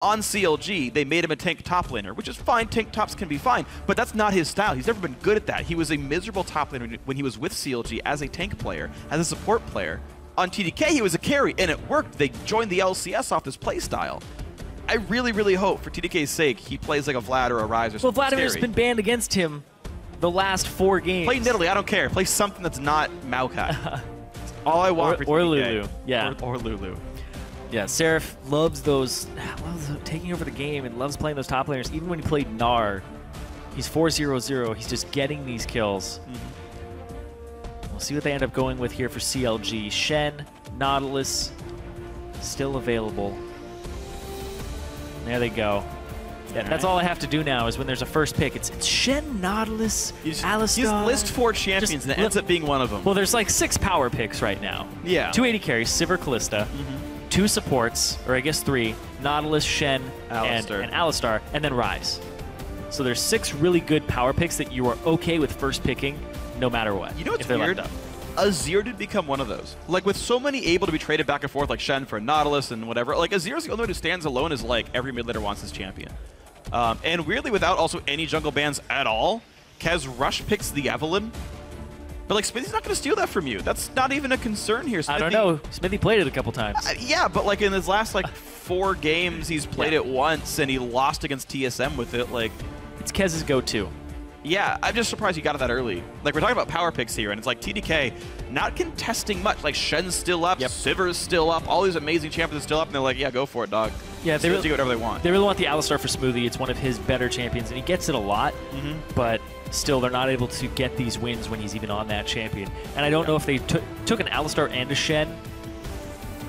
on CLG, they made him a tank top laner, which is fine. Tank tops can be fine, but that's not his style. He's never been good at that. He was a miserable top laner when he was with CLG as a tank player, as a support player. On TDK, he was a carry, and it worked. They joined the LCS off this playstyle. I really, really hope, for TDK's sake, he plays like a Vlad or a Ryze or something. Well, Vladimir's been banned against him the last 4 games. Play Nidalee, I don't care. Play something that's not Maokai. All I want for TDK. Or Lulu. Yeah. Or Lulu. Yeah, Seraph loves loves taking over the game and loves playing those top laners. Even when he played Gnar, he's 4-0-0. He's just getting these kills. We'll see what they end up going with here for CLG. Shen, Nautilus, still available. There they go. Yeah, that's all I have to do now is when there's a first pick. It's Shen, Nautilus, Alistar. He's list 4 champions and it ends up being one of them. Well, there's like 6 power picks right now. Yeah. 2 AD carries, Sivir, Kalista. 2 supports, or I guess 3, Nautilus, Shen, and Alistar, and then Ryze. So there's 6 really good power picks that you are okay with first picking no matter what. You know what's weird? Azir did become one of those. Like, with so many able to be traded back and forth, like Shen for Nautilus and whatever, like, Azir's the only one who stands alone as, like, every mid laner wants his champion. And weirdly, without also any jungle bans at all, Kez rush picks the Evelyn. But, like, Smithie's not going to steal that from you. That's not even a concern here. I don't know. Smithie played it a couple times. Yeah, but, like, in his last, like, 4 games, he's played it once, and he lost against TSM with it. Like, it's Kez's go-to. Yeah, I'm just surprised you got it that early. Like, we're talking about power picks here, and it's like TDK not contesting much. Like, Shen's still up, Sivir's still up, all these amazing champions are still up, and they're like, yeah, go for it, dog. Yeah, they really do whatever they want. They really want the Alistar for Smoothie. It's one of his better champions, and he gets it a lot, but still, they're not able to get these wins when he's even on that champion. And I don't know if they took an Alistar and a Shen.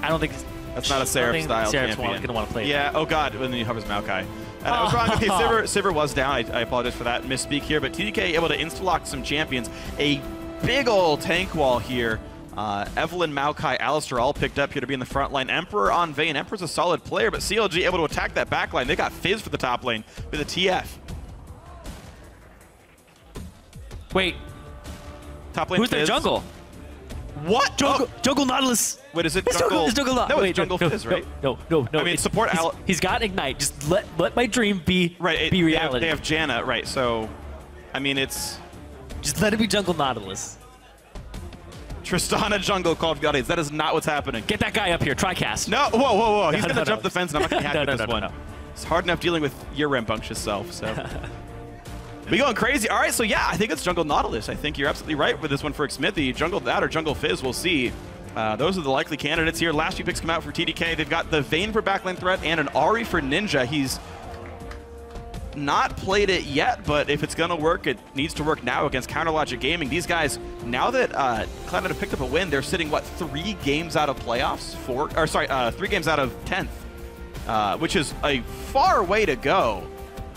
I don't think that's not a Seraph style Seraph's champion. going to want to play Yeah, oh god, when he hovers Maokai. I was wrong. Okay, Sivir was down. I apologize for that misspeak here, but TDK able to insta-lock some champions. A big old tank wall here. Evelyn, Maokai, Alistar all picked up here to be in the front line. Emperor on Vayne. Emperor's a solid player, but CLG able to attack that back line. They got Fizz for the top lane with a TF. Wait. Top lane Who's their jungle? What? Jungle Nautilus. Wait, is it jungle? It's jungle no, it's jungle Fizz, right? No. I mean, support Al. He's got Ignite. Just let my dream be reality. They have Janna, right? So, I mean, it's just let it be jungle Nautilus. Tristana jungle Call of Guardians. That is not what's happening. Get that guy up here. Try cast. No, whoa. He's gonna jump the fence, and I'm not gonna be happy with this one. No. It's hard enough dealing with your rambunctious self. So. We going crazy. All right, so yeah, I think it's jungle Nautilus. I think you're absolutely right with this one for Xmithie. Jungle that or jungle Fizz, we'll see. Those are the likely candidates here. Last few picks come out for TDK. They've got the Vayne for backline threat and an Ahri for Ninja. He's not played it yet, but if it's going to work, it needs to work now against Counterlogic Gaming. These guys, now that Cloud9 have picked up a win, they're sitting, what, 3 games out of playoffs? 3 games out of 10th, which is a far way to go.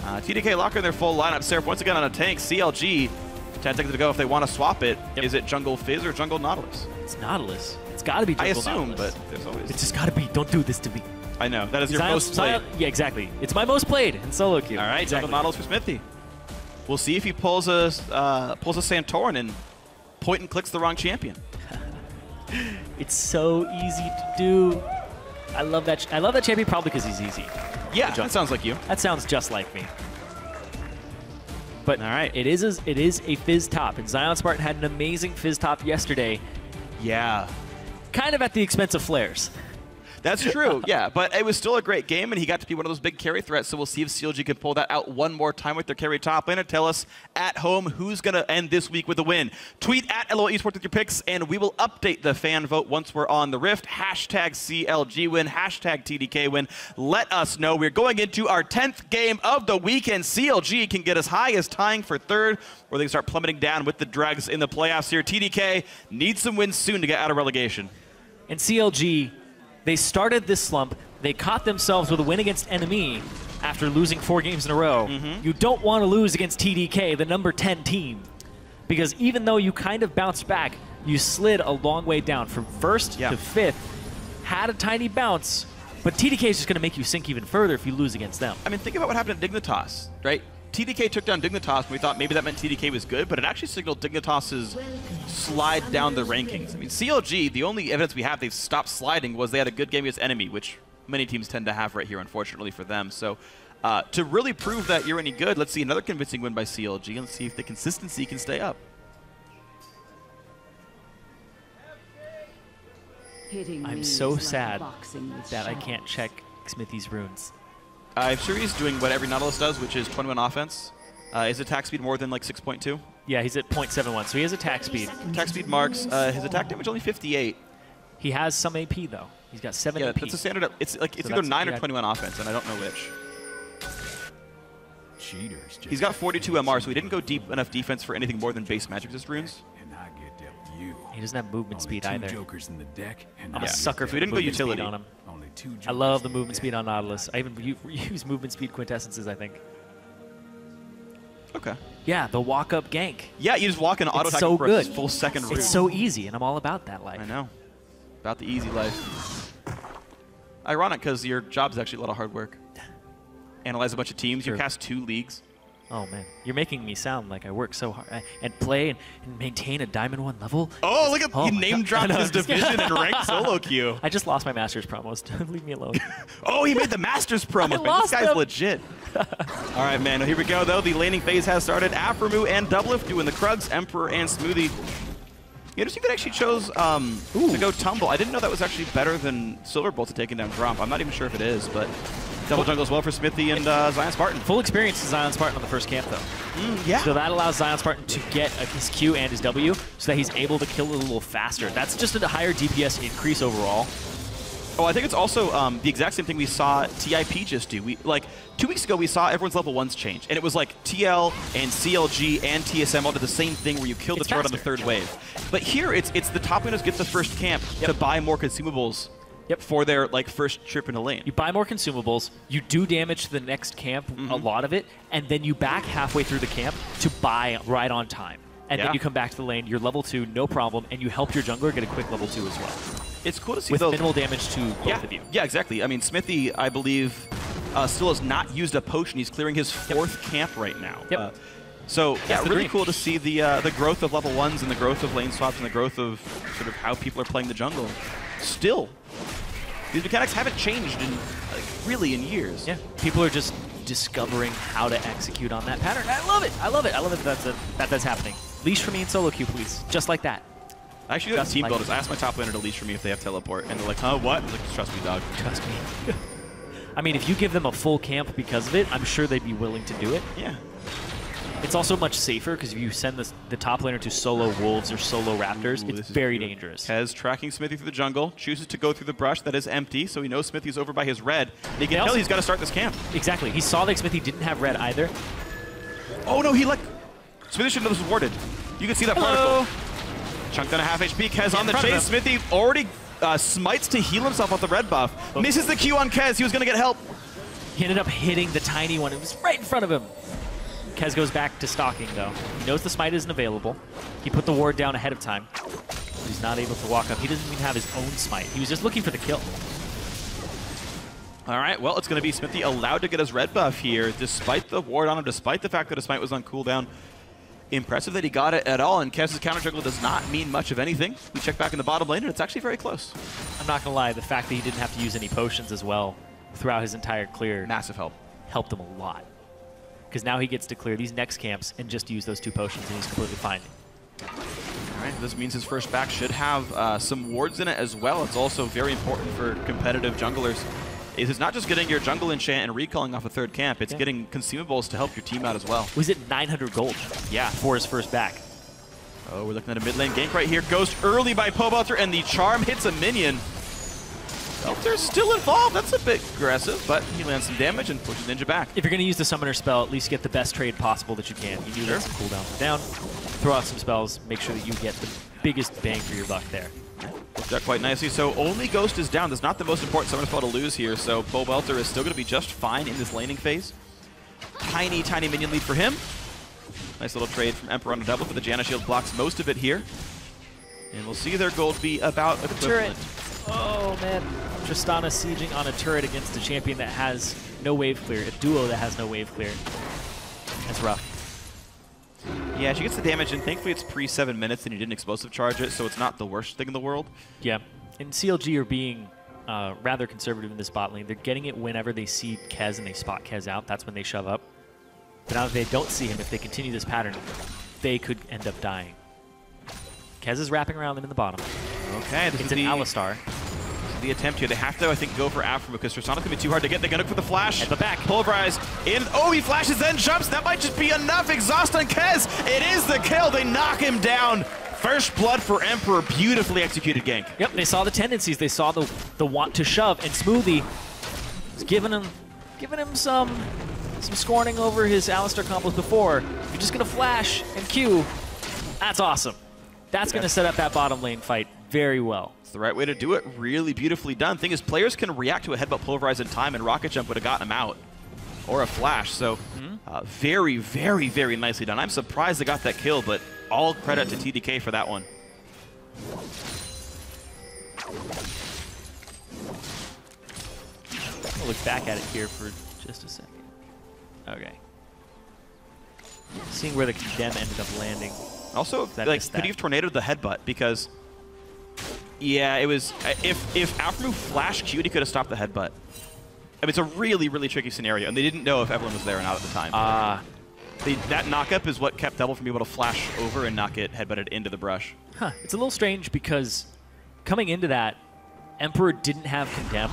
TDK lock in their full lineup. Seraph once again on a tank. CLG, 10 seconds to go if they want to swap it. Yep. Is it jungle Fizz or jungle Nautilus? It's Nautilus. It's got to be jungle Nautilus. I assume, Nautilus. but there's always... It's just got to be. Don't do this to me. I know. That is your most played. Yeah, exactly. It's my most played in solo queue. All right, jungle Nautilus for Xmithie. We'll see if he pulls a Santorin and point and clicks the wrong champion. It's so easy to do. I love that champion probably because he's easy. Yeah, that sounds like you. That sounds just like me. But all right, it is a Fizz top, and ZionSpartan had an amazing Fizz top yesterday. Yeah. Kind of at the expense of flares. That's true, yeah, but it was still a great game, and he got to be one of those big carry threats, so we'll see if CLG can pull that out one more time with their carry top laner. Tell us at home who's going to end this week with a win. Tweet at LOL Esports with your picks, and we will update the fan vote once we're on the Rift. Hashtag CLG win, hashtag TDK win. Let us know. We're going into our 10th game of the weekend. CLG can get as high as tying for 3rd, or they can start plummeting down with the Dregs in the playoffs here. TDK needs some wins soon to get out of relegation. And CLG, they started this slump. They caught themselves with a win against Enemy after losing 4 games in a row. You don't want to lose against TDK, the number 10 team. Because even though you kind of bounced back, you slid a long way down from 1st to 5th, had a tiny bounce, but TDK is just going to make you sink even further if you lose against them. I mean, think about what happened at Dignitas, right? TDK took down Dignitas, and we thought maybe that meant TDK was good, but it actually signaled Dignitas's slide down the rankings. I mean, CLG, the only evidence we have they've stopped sliding was they had a good game against Enemy, which many teams tend to have right here, unfortunately for them. So to really prove that you're any good, let's see another convincing win by CLG. Let's see if the consistency can stay up. I'm so sad that I can't check Xmithie's runes. I'm sure he's doing what every Nautilus does, which is 21 offense. Is attack speed more than like 6.2? Yeah, he's at 0.71, so he has attack speed. Attack speed marks. His attack damage only 58. He has some AP though. He's got 7 AP. Yeah, that's a standard. It's like it's either 9 or 21 offense, and I don't know which. Cheaters. He's got 42 MR, so he didn't go deep enough defense for anything more than base magic resist runes. He doesn't have movement speed either. I'm a sucker for he didn't go movement utility speed on him. I love the movement speed on Nautilus. I even use movement speed quintessences, I think. Okay. Yeah, the walk-up gank. Yeah, you just walk in auto attack so for good. a full second route. It's so easy, and I'm all about that life. I know. About the easy life. Ironic, because your job is actually a lot of hard work. Analyze a bunch of teams. True. You cast 2 leagues. Oh, man. You're making me sound like I work so hard. And play and maintain a Diamond 1 level. Oh, look at you name-dropped his division and ranked solo queue. I just lost my Masters promos. Leave me alone. Oh, he made the Masters promo. Man, this guy's them. legit. All right, man. Here we go, though. The laning phase has started. Aphromoo and Doublelift doing the Krugs, Emperor, and Smoothie. Interesting that actually chose to go Tumble. I didn't know that was actually better than Silverbolt to taking down Gromp. I'm not even sure if it is, but double jungle as well for Xmithie and ZionSpartan. Full experience to ZionSpartan on the first camp, though. Yeah. So that allows ZionSpartan to get his Q and his W so that he's able to kill it a little faster. That's just a higher DPS increase overall. Oh, I think it's also the exact same thing we saw TIP just do. Like 2 weeks ago, we saw everyone's level 1s change, and it was like TL and CLG and TSM all did the same thing where you kill the turret on the 3rd wave. But here, it's the top laners get the first camp to buy more consumables for their first trip in a lane. You buy more consumables, you do damage to the next camp, a lot of it, and then you back halfway through the camp to buy right on time. And then you come back to the lane, you're level 2, no problem, and you help your jungler get a quick level 2 as well. It's cool to see with those minimal damage to both of you. Yeah, exactly. I mean, Xmithie, I believe, still has not used a potion. He's clearing his 4th camp right now. So yeah, really cool to see the growth of level 1s and the growth of lane swaps and the growth of sort of how people are playing the jungle. Still, these mechanics haven't changed in really in years. Yeah, people are just discovering how to execute on that pattern. I love it. I love it. I love it that's happening. Leash for me in solo queue, please. Just like that. I actually got team builders. I asked my top laner to leash for me if they have teleport, and they're like, huh, what? I was like, trust me, dog. Trust me. I mean, if you give them a full camp because of it, I'm sure they'd be willing to do it. Yeah. It's also much safer because if you send the top laner to solo wolves or solo raptors, it's very dangerous. Kez tracking Xmithie through the jungle, chooses to go through the brush that is empty, so he knows Xmithie's over by his red. And he can tell he's got to start this camp. Exactly. He saw that Xmithie didn't have red either. Oh no, Xmithie shouldn't have warded. You can see that particle. Chunked down a half HP. Kez on the chase. Xmithie already smites to heal himself off the red buff. Misses the Q on Kez. He was going to get help. He ended up hitting the tiny one. It was right in front of him. Kez goes back to stalking, though. He knows the smite isn't available. He put the ward down ahead of time. But he's not able to walk up. He doesn't even have his own smite. He was just looking for the kill. All right, well, it's going to be Xmithie allowed to get his red buff here, despite the ward on him, despite the fact that his smite was on cooldown. Impressive that he got it at all, and Kez's counter jungle does not mean much of anything. We check back in the bottom lane, and it's actually very close. I'm not going to lie, the fact that he didn't have to use any potions as well throughout his entire clear. Massive help. Helped him a lot. Because now he gets to clear these next camps and just use those 2 potions, and he's completely fine. All right, this means his first back should have some wards in it as well. It's also very important for competitive junglers. It's not just getting your jungle enchant and recalling off a 3rd camp, it's getting consumables to help your team out as well. Was it 900 gold? Yeah. For his first back. Oh, we're looking at a mid lane gank right here. Ghost early by Pobelter, and the charm hits a minion. Pobelter's still involved. That's a bit aggressive, but he lands some damage and pushes Ninja back. If you're going to use the summoner spell, at least get the best trade possible that you can. You need some cooldown down, throw out some spells, make sure that you get the biggest bang for your buck there. Worked out quite nicely. So only Ghost is down. That's not the most important summoner spell to lose here, so Pobelter is still going to be just fine in this laning phase. Tiny, tiny minion lead for him. Nice little trade from Emperor on a double, but the Janna shield blocks most of it here. And we'll see their gold be about equivalent. Oh, man. Tristana sieging on a turret against a champion that has no wave clear, a duo that has no wave clear. That's rough. Yeah, she gets the damage, and thankfully it's pre-7 minutes, and he didn't explosive charge it, so it's not the worst thing in the world. Yeah. And CLG are being rather conservative in this bot lane. They're getting it whenever they see Kez and they spot Kez out. That's when they shove up. But now that they don't see him, if they continue this pattern, they could end up dying. Kez is wrapping around them in the bottom. Okay, It's an Alistar. The attempt here. They have to, I think, go for Aphromoo because Tristana's going to be too hard to get. They're going to look for the flash. At the back. Pulverize in. Oh, he flashes, then jumps. That might just be enough. Exhaust on Kez. It is the kill. They knock him down. First blood for Emperor. Beautifully executed gank. Yep, they saw the tendencies. They saw the want to shove, and Smoothie was giving him some scorning over his Alistar combos before. You're just going to flash and Q. That's awesome. That's going to set up that bottom lane fight very well. It's the right way to do it. Really beautifully done. Thing is, players can react to a headbutt pulverize in time, and Rocket Jump would have gotten him out. Or a flash. So very, very, very nicely done. I'm surprised they got that kill, but all credit to TDK for that one. I'll look back at it here for just a second. Okay. Seeing where the condemn ended up landing. Also, like, could he have tornadoed the headbutt? Because, yeah, it was... If Aphromoo flash Q'd, he could have stopped the headbutt. I mean, it's a really, really tricky scenario, and they didn't know if Evelyn was there or not at the time. That knock-up is what kept Double from being able to flash over and not get headbutted into the brush. Huh. It's a little strange because coming into that, Emperor didn't have Condemn.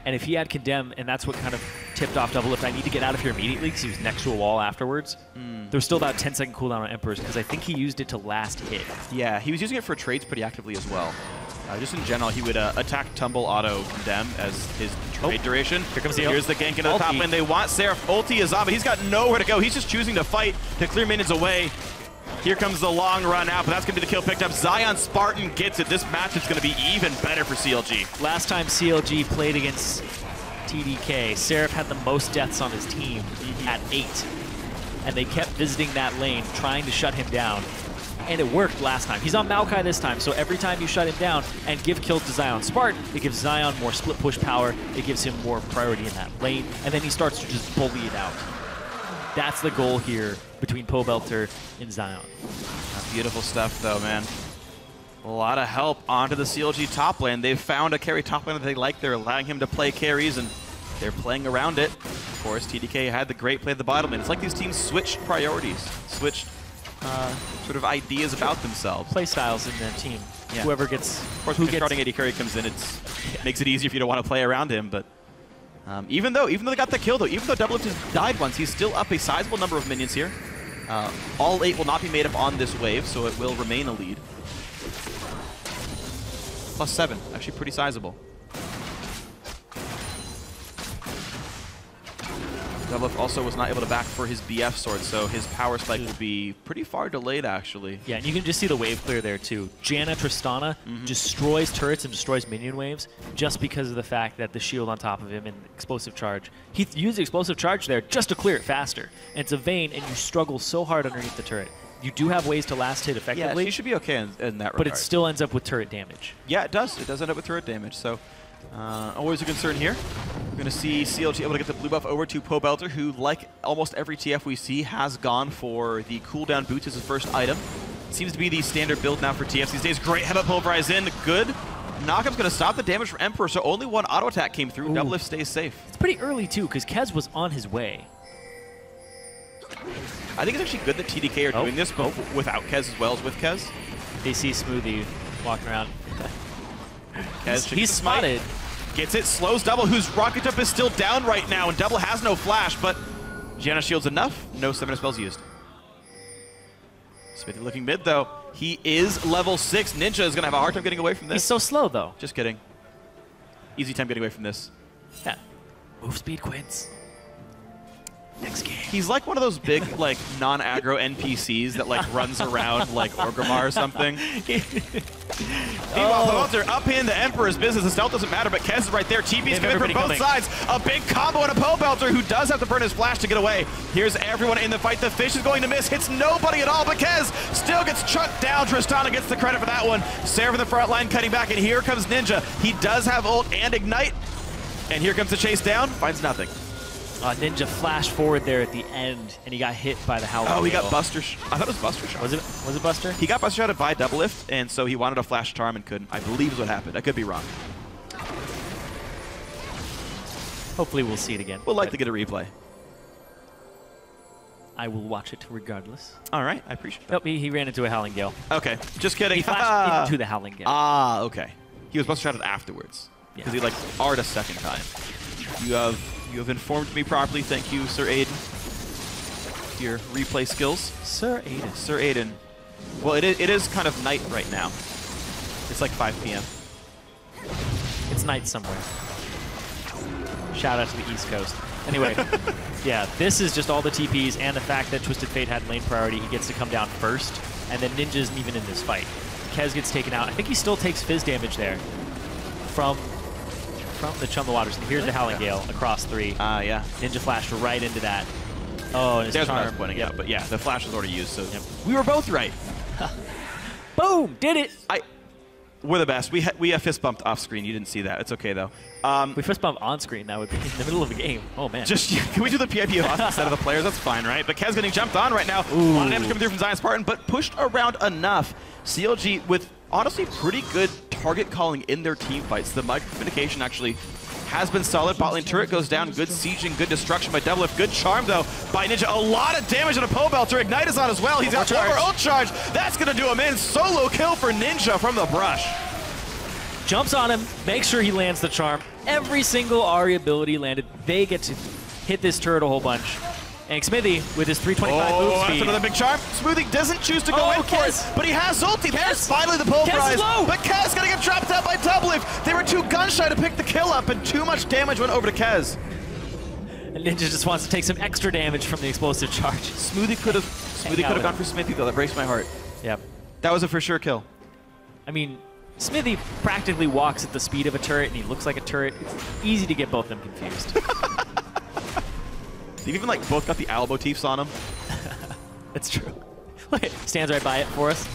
And if he had Condemn, and that's what kind of tipped off Doublelift, I need to get out of here immediately because he was next to a wall afterwards. There was still about 10-second cooldown on Emperor's because I think he used it to last hit. Yeah, he was using it for trades pretty actively as well. Just in general, he would attack, tumble, auto, condemn as his trade duration. Here comes the Here's the gank into the top lane. They want Seraph ulti a zombie. He's got nowhere to go. He's just choosing to fight to clear minions away. Here comes the long run out, but that's going to be the kill picked up. ZionSpartan gets it. This match is going to be even better for CLG. Last time CLG played against TDK, Seraph had the most deaths on his team at 8. And they kept visiting that lane, trying to shut him down. And it worked last time. He's on Maokai this time, so every time you shut him down and give kills to ZionSpartan, it gives Zion more split push power, it gives him more priority in that lane, and then he starts to just bully it out. That's the goal here between Pobelter and Zion. Beautiful stuff, though, man. A lot of help onto the CLG top lane. They've found a carry top lane that they like. They're allowing him to play carries, and they're playing around it. Of course, TDK had the great play at the bottom lane. It's like these teams switched priorities, switched sort of ideas about themselves. Play styles in the team. Yeah. Whoever gets... Of course, when starting AD carry comes in, it makes it easier if you don't want to play around him, but... even though they got the kill, though, even though Doublelift has died once, he's still up a sizable number of minions here. All 8 will not be made up on this wave, so it will remain a lead. +7, actually pretty sizable. Doublelift also was not able to back for his BF sword, so his power spike will be pretty far delayed, actually. Yeah, and you can just see the wave clear there, too. Janna Tristana destroys turrets and destroys minion waves just because of the fact that the shield on top of him and explosive charge. He used explosive charge there just to clear it faster. And it's a Vayne, and you struggle so hard underneath the turret. You do have ways to last hit effectively. Yeah, she should be okay in that regard. But it still ends up with turret damage. Yeah, it does. It does end up with turret damage, so always a concern here. We're going to see CLG able to get the blue buff over to Pobelter, who, like almost every TF we see, has gone for the cooldown boots as his first item. Seems to be the standard build now for TFs these days. Great headbutt pulverize in. Good. Knockup's going to stop the damage from Emperor, so only one auto attack came through. Doublelift stays safe. It's pretty early, too, because Kez was on his way. I think it's actually good that TDK are doing this, but without Kez as well as with Kez. They see Smoothie walking around. Kez he's spotted. Gets it, slows Double, whose rocket jump is still down right now, and Double has no flash, but Janna shields enough. No 7 spells used. Xmithie looking mid, though. He is level 6. Ninja is going to have a hard time getting away from this. He's so slow, though. Just kidding. Easy time getting away from this. Yeah. Move speed quits. Next game. He's like one of those big, like, non-aggro NPCs that, like, runs around like Orgrimmar or something. Meanwhile, Pobelter up in the Emperor's business. The stealth doesn't matter, but Kez is right there. TP's coming from both sides. A big combo and a Pobelter who does have to burn his flash to get away. Here's everyone in the fight. The fish is going to miss. Hits nobody at all, but Kez still gets chucked down. Tristana gets the credit for that one. Seraph in the front line cutting back, and here comes Ninja. He does have ult and ignite. And here comes the chase down. Finds nothing. Ninja flashed forward there at the end, and he got hit by the Howling. Oh, he got Buster. I thought it was Buster Shot. Was it Buster? He got Buster Shotted by Doublelift, and so he wanted a flash charm and couldn't. I believe is what happened. I could be wrong. Hopefully we'll see it again. We'll likely get a replay. I will watch it regardless. All right, I appreciate that. Nope, he ran into a Howling Gale. Okay, just kidding. He flashed into the Howling Gale. Ah, okay. He was supposed to shot it afterwards because he like R'd a second time. You have informed me properly. Thank you, Sir Aiden. Your replay skills. Sir Aiden. Sir Aiden. Well, it is kind of night right now. It's like 5 p.m. It's night somewhere. Shout out to the East Coast. Anyway, yeah, this is just all the TPs and the fact that Twisted Fate had lane priority. He gets to come down first, and then Ninja isn't even in this fight. Kez gets taken out. I think he still takes Fizz damage there from the Chum the Waters. And here's the Howling Gale across 3. Yeah. Ninja flashed right into that. Oh, and his There's charm. what I was pointing out, but yeah, the flash was already used, so we were both right. Boom! Did it! We're the best. We have fist bumped off screen. You didn't see that. It's okay though. We fist bump on screen. That would be in the middle of a game. Oh man. Just can we do the PIP of us instead of the players? That's fine, right? But Kez getting jumped on right now. A lot of damage coming through from ZionSpartan, but pushed around enough. CLG with honestly pretty good target calling in their team fights. The micro-communication actually has been solid. Bot lane turret goes down. Good sieging, good destruction by Doublelift. Good charm, though, by Ninja. A lot of damage on a Pobelter. Ignite is on as well. He's got one more ult charge. That's going to do him in. Solo kill for Ninja from the brush. Jumps on him, makes sure he lands the charm. Every single Ahri ability landed. They get to hit this turret a whole bunch. And Xmithie, with his 325 move speed. That's another big charm. Smoothie doesn't choose to go in for it, but he has ulti. There's finally the pull prize. But Kez gonna get trapped out by Doublelift. They were too gun shy to pick the kill up, and too much damage went over to Kez. And Ninja just wants to take some extra damage from the explosive charge. Smoothie could have gone for Xmithie though. That breaks my heart. Yep. That was a for sure kill. I mean, Xmithie practically walks at the speed of a turret, and he looks like a turret. It's easy to get both of them confused. They've even like both got the owl motifs on them. That's true. Look, it stands right by it for us.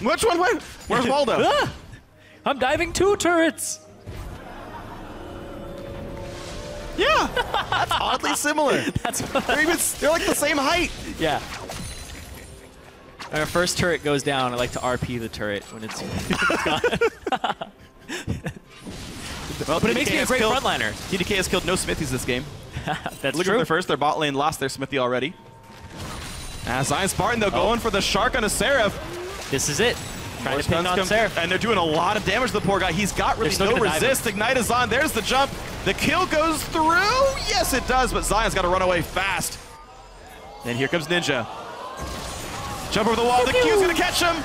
Which one went? Where's Waldo? Ah! I'm diving 2 turrets. Yeah, that's oddly similar. They're like the same height. Yeah. Our first turret goes down. I like to RP the turret when it's gone. Well, but it makes me a great frontliner. TDK has killed no Smithies this game. That's Look true. at their first. Their bot lane lost their Smithie already. ZionSpartan, though, going for the Shark on a Seraph. This is it. Trying to pin on Seraph. And they're doing a lot of damage to the poor guy. He's got really no resist. Ignite is on. There's the jump. The kill goes through. Yes, it does, but Zion's got to run away fast. And here comes Ninja. Jump over the wall. The Q's going to catch him.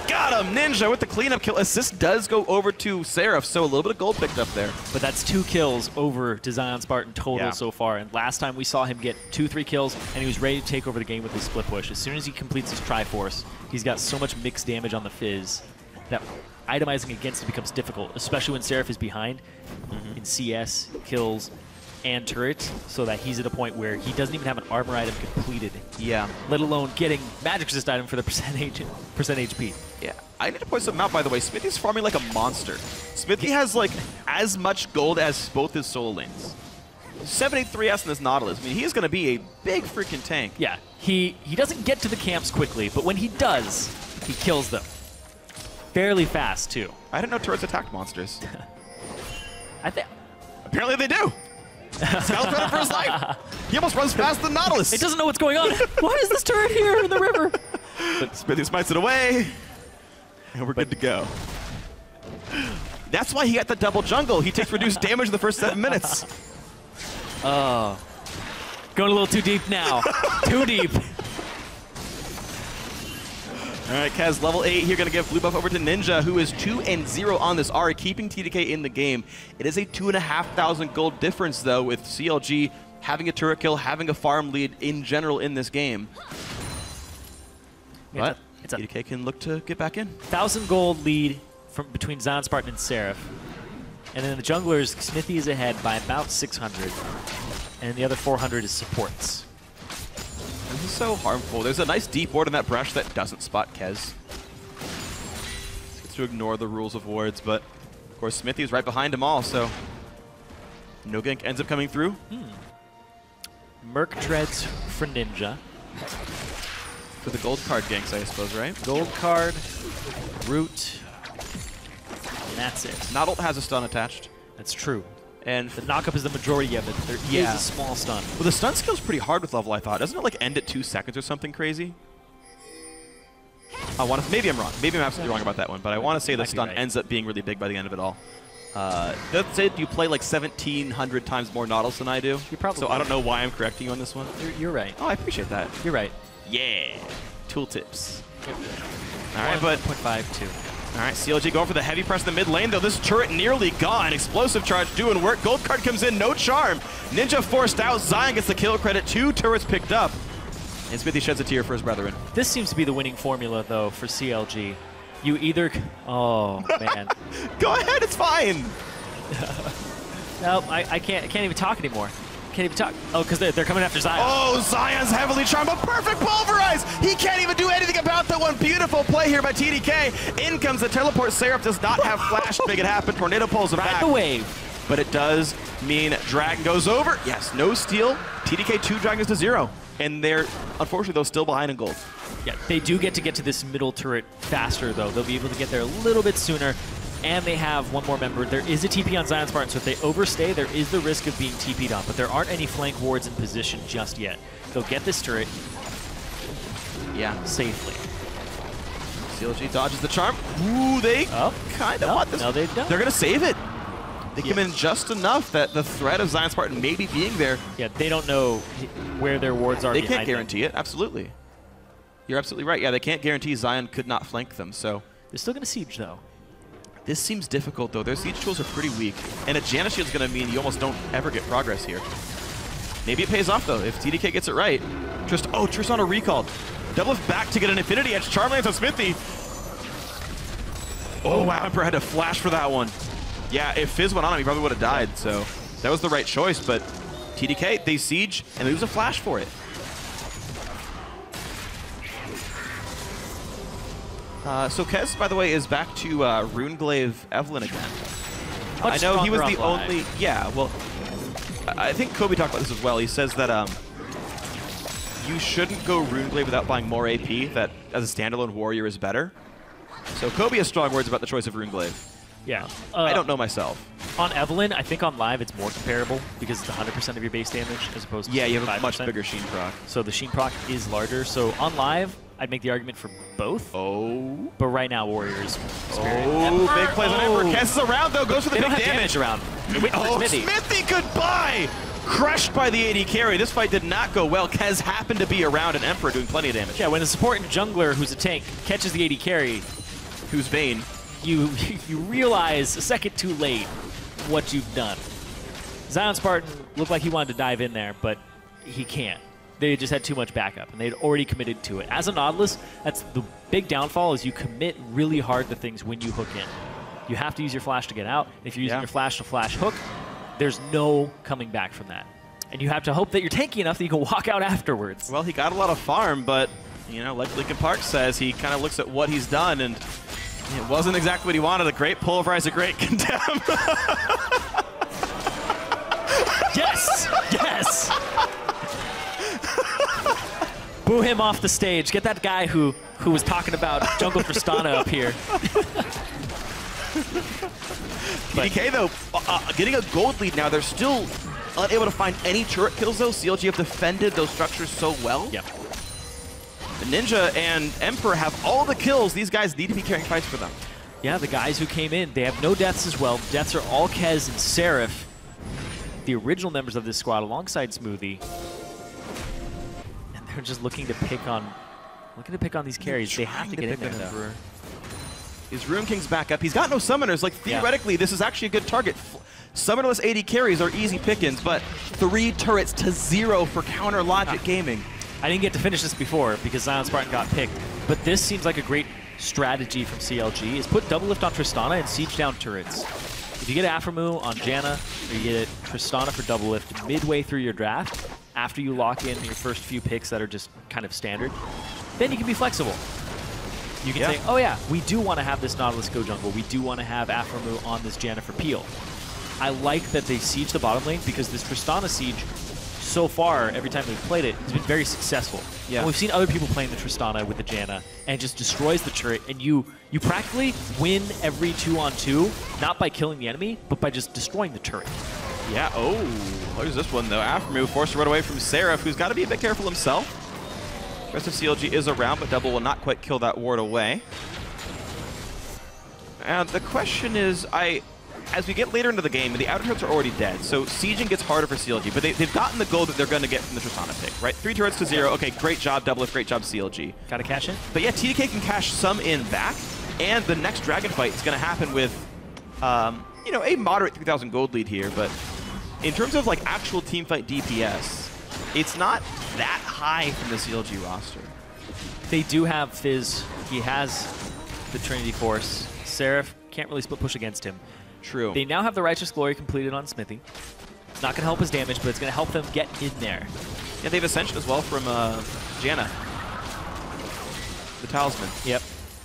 Got him. Ninja with the cleanup kill. Assist does go over to Seraph, so a little bit of gold picked up there. But that's 2 kills over to ZionSpartan total so far. And last time we saw him get 2-3 kills, and he was ready to take over the game with his split push. As soon as he completes his Triforce, he's got so much mixed damage on the Fizz that itemizing against it becomes difficult, especially when Seraph is behind in CS, kills, and turrets, so that he's at a point where he doesn't even have an armor item completed. Yeah. Let alone getting magic resist item for the percent HP. Yeah. I need to point something out, by the way. Smithie's farming like a monster. Xmithie has like as much gold as both his solo lanes. 783S in this Nautilus. I mean, he's going to be a big freaking tank. Yeah. He doesn't get to the camps quickly, but when he does, he kills them. Fairly fast, too. I didn't know turrets attacked monsters. Apparently they do. Scout's running for his life. He almost runs past the Nautilus. It doesn't know what's going on. Why is this turret here in the river? But Smithie smites it away, and we're good to go. That's why he got the double jungle. He takes reduced damage in the first 7 minutes. Oh. Going a little too deep now. Too deep. All right, Kez, level 8 here, going to give blue buff over to Ninja, who is 2-0 on this Ahri, keeping TDK in the game. It is a 2,500 gold difference, though, with CLG having a turret kill, having a farm lead in general in this game. But TDK can look to get back in. 1,000 gold lead from between ZionSpartan and Seraph. And then the junglers, Xmithie is ahead by about 600. And the other 400 is supports. This is so harmful. There's a nice deep ward in that brush that doesn't spot Kez. Gets to ignore the rules of wards, but of course Xmithie is right behind them all, so no gank ends up coming through. Merc treads for Ninja. For the gold card ganks, I suppose, right? Gold card, root, and that's it. Nautilus has a stun attached. That's true. And the knockup is the majority of it. There is a small stun. Well, the stun skill's pretty hard with level, I thought. Doesn't it like end at 2 seconds or something crazy? Maybe I'm wrong. Maybe I'm absolutely wrong about that one, but I want to say the stun ends up being really big by the end of it all. Let's say you play like 1,700 times more Nautilus than I do. You're probably so I don't know why I'm correcting you on this one. You're right. Oh, I appreciate that. You're right. Yeah. Tooltips. Yep. All right, but 1.52. All right, CLG going for the heavy press in the mid lane, though. This turret nearly gone. Explosive charge doing work. Gold card comes in, no charm. Ninja forced out. Zion gets the kill credit. 2 turrets picked up. And Xmithie sheds a tear for his brethren. This seems to be the winning formula, though, for CLG. You either... Oh, man. Go ahead, it's fine. No, I can't even talk anymore. Can't even talk. Oh, because they're coming after Zion. Oh, Zion's heavily charmed, but perfect pulverize. He can't even do anything about that one. Beautiful play here by TDK. In comes the teleport. Seraph does not have flash to make it happen. Tornado pulls him back. Ride the wave. But it does mean Dragon goes over. Yes, no steal. TDK 2 Dragons to 0. And they're, unfortunately, though, still behind in gold. Yeah, they do get to this middle turret faster, though. They'll be able to get there a little bit sooner. And they have one more member. There is a TP on ZionSpartan, so if they overstay, there is the risk of being TP'd on. But there aren't any flank wards in position just yet. They'll get this turret safely. CLG dodges the charm. Ooh, they kind of want this. No, they don't. They're going to save it. They come in just enough that the threat of ZionSpartan maybe being there. Yeah, they don't know where their wards are. They can't guarantee it, absolutely. You're absolutely right. Yeah, they can't guarantee Zion could not flank them, so. They're still going to siege, though. This seems difficult, though. Their siege tools are pretty weak. And a Janna shield's going to mean you almost don't ever get progress here. Maybe it pays off, though, if TDK gets it right. Tristana recalled. Doublelift back to get an Infinity Edge. Charm lands on Xmithie. Oh, wow. Emperor had to flash for that one. Yeah, if Fizz went on him, he probably would have died, so that was the right choice. But TDK, they siege, and they use a flash for it. So Kez, by the way, is back to Runeglaive Evelyn again. I know he was the only... Yeah, well, I think Kobe talked about this as well. He says that you shouldn't go Runeglaive without buying more AP, that as a standalone warrior is better. So Kobe has strong words about the choice of Runeglaive. Yeah. I don't know myself. On Evelyn, I think on live it's more comparable because it's 100% of your base damage as opposed to you have 5%. a much bigger Sheen proc. So the Sheen proc is larger. So on live, I'd make the argument for both. Oh. But right now, Warriors. Oh, big plays on Emperor. Kez is around, though. Goes for the big damage. Around. Oh, Xmithie, goodbye! Crushed by the AD carry. This fight did not go well. Kez happened to be around, and Emperor doing plenty of damage. Yeah, when the support and jungler, who's a tank, catches the AD carry, who's Vayne, you realize a second too late what you've done. ZionSpartan looked like he wanted to dive in there, but he can't. They just had too much backup, and they'd already committed to it. As a Nautilus, that's the big downfall is you commit really hard to things when you hook in. You have to use your flash to get out. If you're using your flash to flash hook, there's no coming back from that. And you have to hope that you're tanky enough that you can walk out afterwards. Well, he got a lot of farm, but, you know, like Linkin Park says, he kind of looks at what he's done, and it wasn't exactly what he wanted. A great pulverize, a great condemn. Yes! Yes! Boo him off the stage. Get that guy who was talking about Jungle Tristana up here. TDK, though, getting a gold lead now. They're still unable to find any turret kills, though. CLG have defended those structures so well. Yep. The Ninja and Emperor have all the kills. These guys need to be carrying fights for them. Yeah, the guys who came in, they have no deaths as well. Deaths are all Kez and Seraph, the original members of this squad alongside Smoothie. And they're just looking to pick on these carries. They have to get in there, though. His Rune King's back up. He's got no summoners. Like, theoretically, this is actually a good target. Summonerless AD carries are easy pickings, but 3 turrets to 0 for counter logic gaming. I didn't get to finish this before because ZionSpartan got picked, but this seems like a great strategy from CLG is put Doublelift on Tristana and siege down turrets. If you get Aphromoo on Janna, or you get Tristana for Doublelift midway through your draft, after you lock in your first few picks that are just kind of standard, then you can be flexible. You can say, oh yeah, we do want to have this Nautilus go jungle. We do want to have Aphromoo on this Janna for Peel. I like that they siege the bottom lane because this Tristana siege so far, every time we've played it, has been very successful. Yeah. And we've seen other people playing the Tristana with the Janna, and it just destroys the turret, and you practically win every 2-on-2, not by killing the enemy, but by just destroying the turret. Yeah, oh, there's this one though. Aphromoo forced to run away from Seraph, who's got to be a bit careful himself. The rest of CLG is around, but Double will not quite kill that ward away. And the question is, as we get later into the game, the outer turrets are already dead, so sieging gets harder for CLG, but they've gotten the gold that they're going to get from the Tristana pick, right? 3 turrets to 0. Okay, great job, Doublelift, great job, CLG. Got to cash in? But yeah, TDK can cash some in back, and the next dragon fight is going to happen with, you know, a moderate 3,000 gold lead here, but in terms of like actual teamfight DPS, it's not that high from the CLG roster. They do have Fizz. He has the Trinity Force. Seraph can't really split push against him. True. They now have the Righteous Glory completed on Xmithie. Not going to help his damage, but it's going to help them get in there. Yeah, they have Ascension as well from Janna. The Talisman. Yep.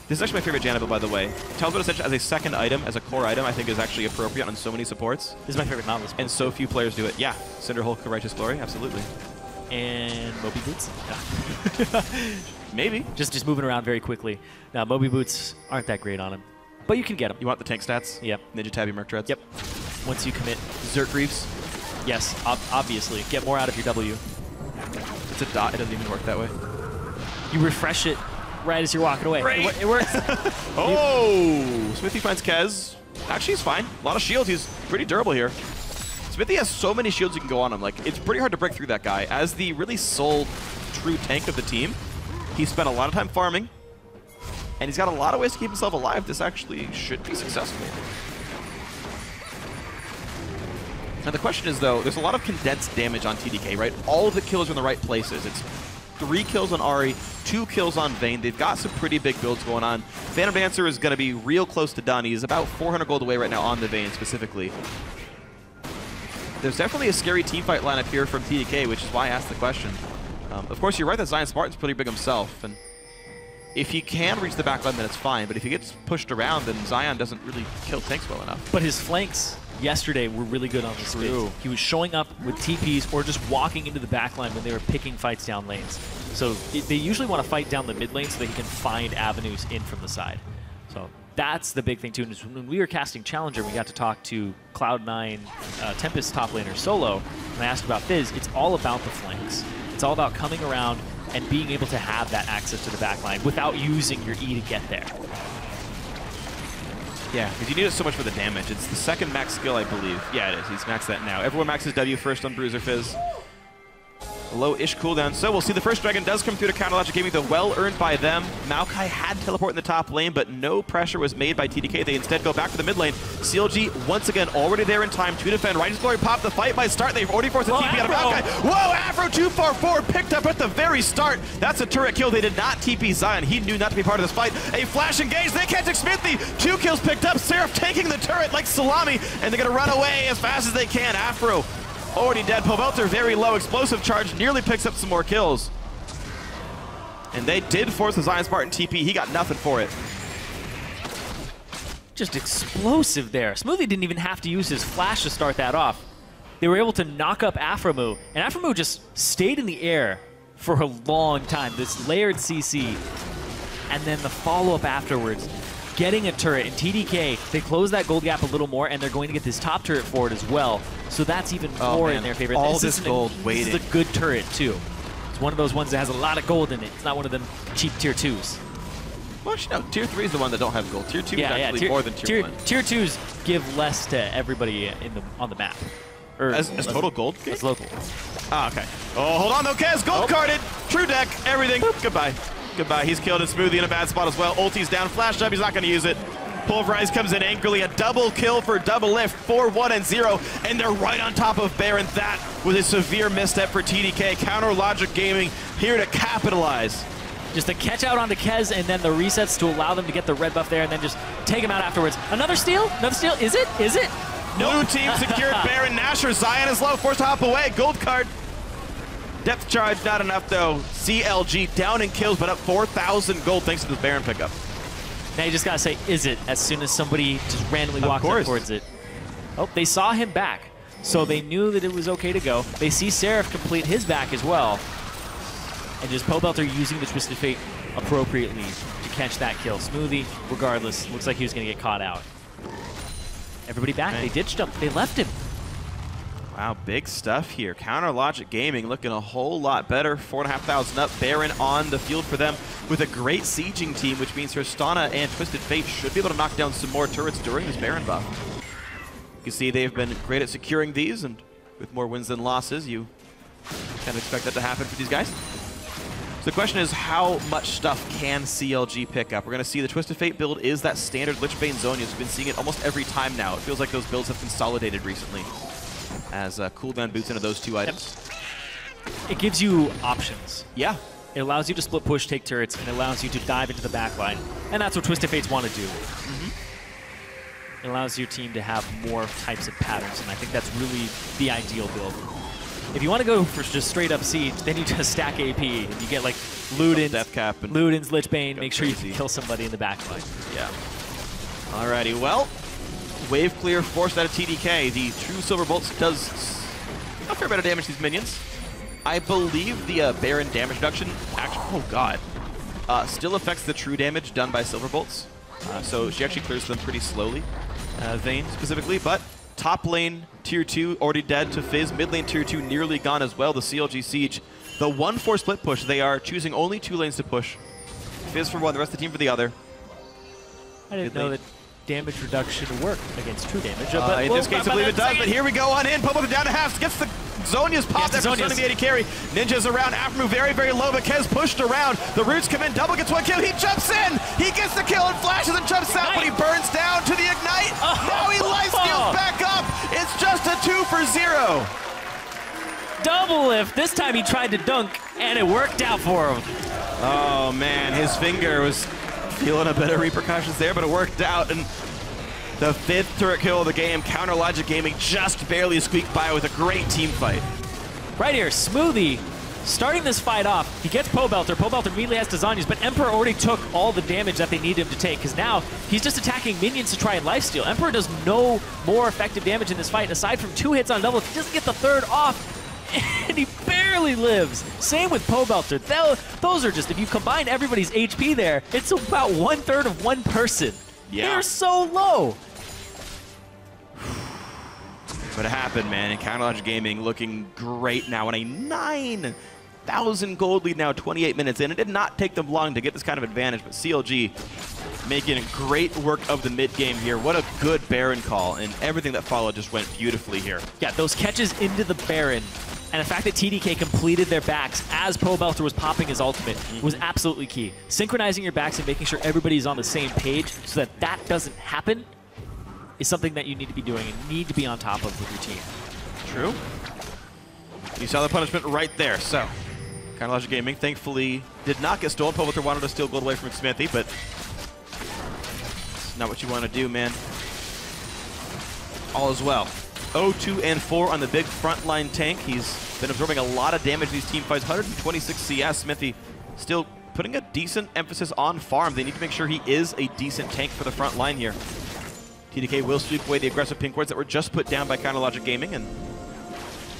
This is actually my favorite Janna build, by the way. Talisman Ascension as a second item, as a core item, I think is actually appropriate on so many supports. This is my favorite Nautilus build. And so few players do it. Yeah, Cinder Hulk, Righteous Glory, absolutely. And Moby Boots? Yeah. Maybe. Just moving around very quickly. Now, Moby Boots aren't that great on him, but you can get them. You want the tank stats? Yep. Ninja Tabby Merc Treads? Yep. Once you commit. Zerk Greaves? Yes, obviously. Get more out of your W. It's a dot, it doesn't even work that way. You refresh it right as you're walking away. Right. It works. Oh! Smoothie finds Kez. Actually, he's fine. A lot of shields. He's pretty durable here. Smoothie has so many shields you can go on him. Like, it's pretty hard to break through that guy. As the really sole true tank of the team, he spent a lot of time farming, and he's got a lot of ways to keep himself alive. This actually should be successful. Now the question is, though, there's a lot of condensed damage on TDK, right? All of the kills are in the right places. It's 3 kills on Ahri, 2 kills on Vayne. They've got some pretty big builds going on. Phantom Dancer is going to be real close to done. He's about 400 gold away right now on the Vayne specifically. There's definitely a scary teamfight lineup here from TDK, which is why I asked the question. Of course, you're right that ZionSpartan's pretty big himself, and if he can reach the back line, then it's fine. But if he gets pushed around, then Zion doesn't really kill tanks well enough. But his flanks yesterday were really good on this True. He was showing up with TPs or just walking into the back line when they were picking fights down lanes. So they usually want to fight down the mid lane so that he can find avenues in from the side. So that's the big thing too. And when we were casting Challenger, we got to talk to Cloud9 Tempest top laner Solo, and I asked about Fizz. It's all about the flanks. It's all about coming around and being able to have that access to the back line without using your E to get there. Yeah, because you need it so much for the damage. It's the second max skill, I believe. Yeah, it is. He's maxed that now. Everyone maxes W first on Bruiser Fizz. Low-ish cooldown. So we'll see the first dragon does come through to counter Logic Gaming, though well earned by them. Maokai had teleport in the top lane, but no pressure was made by TDK. They instead go back to the mid lane. CLG, once again, already there in time to defend. Righteous Glory popped the fight by start. They've already forced a TP out of Maokai. Whoa, Aphro 244 picked up at the very start. That's a turret kill. They did not TP Zion. He knew not to be part of this fight. A flash engage. They catch Xmithie. 2 kills picked up. Seraph taking the turret like salami, and they're going to run away as fast as they can. Aphro already dead. Pobelter, very low explosive charge, nearly picks up some more kills. And they did force the ZionSpartan TP. He got nothing for it. Just explosive there. Smoothie didn't even have to use his flash to start that off. They were able to knock up Aphromoo, and Aphromoo just stayed in the air for a long time. This layered CC, and then the follow-up afterwards. Getting a turret, and TDK, they close that gold gap a little more, and they're going to get this top turret forward as well. So that's even more in their favor. All this gold waiting. This is a good turret, too. It's one of those ones that has a lot of gold in it. It's not one of them cheap tier 2s. Well, actually, no. Tier 3 is the one that don't have gold. Tier 2 is actually more than tier 1. Tier 2s give less to everybody on the map. Or as total gold? As local. Ah, okay. Oh, hold on, though, Kez. Gold carded. True deck. Everything. Boop. Goodbye. Goodbye. He's killed, and Smoothie in a bad spot as well. Ulti's down. Flash up. He's not going to use it. Pulverize comes in angrily. A double kill for Doublelift. 4-1 and 0. And they're right on top of Baron. That was a severe misstep for TDK. Counter Logic Gaming here to capitalize. Just a catch out onto Kez, and then the resets to allow them to get the red buff there, and then just take him out afterwards. Another steal? Another steal? Is it? Is it? Blue team secured Baron. Nasher. Zion is low. Forced to hop away. Gold card. Depth charge, not enough, though. CLG down in kills, but up 4,000 gold thanks to this Baron pickup. Now you just gotta say, is it, as soon as somebody just randomly walks up towards it. Oh, they saw him back. So they knew that it was okay to go. They see Seraph complete his back as well. And just Pobelter using the Twisted Fate appropriately to catch that kill. Smoothie, regardless, looks like he was going to get caught out. Everybody back. They ditched him. They left him. Wow, big stuff here. Counter Logic Gaming looking a whole lot better. 4,500 up. Baron on the field for them with a great sieging team, which means Tristana and Twisted Fate should be able to knock down some more turrets during this Baron buff. You can see they've been great at securing these, and with more wins than losses, you kind of expect that to happen for these guys. So the question is, how much stuff can CLG pick up? We're going to see the Twisted Fate build is that standard Lich Bane Zonius. We've been seeing it almost every time now. It feels like those builds have consolidated recently as cooldown boots into those two items. It gives you options. Yeah. It allows you to split push, take turrets, and it allows you to dive into the backline. And that's what Twisted Fates want to do. It allows your team to have more types of patterns, and I think that's really the ideal build. If you want to go for just straight up siege, then you just stack AP, and you get like Luden's, Death Cap, and Luden's Lich Bane, make sure crazy. you kill somebody in the backline. Yeah. Alrighty, well, wave clear forced out of TDK. The True Silver Bolts does a fair bit of damage to these minions. I believe the Baron damage reduction, actually, oh god, still affects the true damage done by Silver Bolts. So she actually clears them pretty slowly, Vayne specifically, but top lane tier 2 already dead to Fizz, mid lane tier 2 nearly gone as well, the CLG Siege. The 1-4 split push, they are choosing only 2 lanes to push. Fizz for one, the rest of the team for the other. I didn't know that damage reduction worked against true damage. But in this case, I believe it does, but here we go on in. Pobelter down to halves, gets the Zonia's pop after stunning the AD carry. Ninja's around, Aphromoo very, very low, but Kez pushed around. The roots come in, double gets one kill, he jumps in! He gets the kill and flashes and jumps out, but he burns down to the Ignite! Now he lifesteals back up! It's just a 2 for 0! Doublelift, this time he tried to dunk, and it worked out for him. Oh man, his finger was feeling a bit of repercussions there, but it worked out, and the 5th turret kill of the game, Counter Logic Gaming just barely squeaked by with a great team fight. Right here, Smoothie starting this fight off. He gets Pobelter. Pobelter immediately has to Zonius, but Emperor already took all the damage that they needed him to take, because now he's just attacking minions to try and lifesteal. Emperor does no more effective damage in this fight, aside from 2 hits on double. He doesn't get the 3rd off, and he barely lives. Same with Pobelter. Those are just, if you combine everybody's HP there, it's about 1/3 of one person. Yeah. They're so low. But it happened, man, and Counter Logic Gaming looking great now in a 9,000 gold lead now, 28 minutes in. It did not take them long to get this kind of advantage, but CLG making great work of the mid game here. What a good Baron call, and everything that followed just went beautifully here. Yeah, those catches into the Baron, and the fact that TDK completed their backs as Pobelter was popping his ultimate was absolutely key. Synchronizing your backs and making sure everybody's on the same page so that that doesn't happen is something that you need to be doing and need to be on top of with your team. True. You saw the punishment right there, so Counter Logic Gaming thankfully did not get stolen. Pobelter wanted to steal gold away from Xmithie, but it's not what you want to do, man. All is well. 0-2 and 4 on the big frontline tank. He's been absorbing a lot of damage in these team fights. 126 CS. Xmithie still putting a decent emphasis on farm. They need to make sure he is a decent tank for the front line here. TDK will sweep away the aggressive pink wards that were just put down by Counter Logic Gaming, and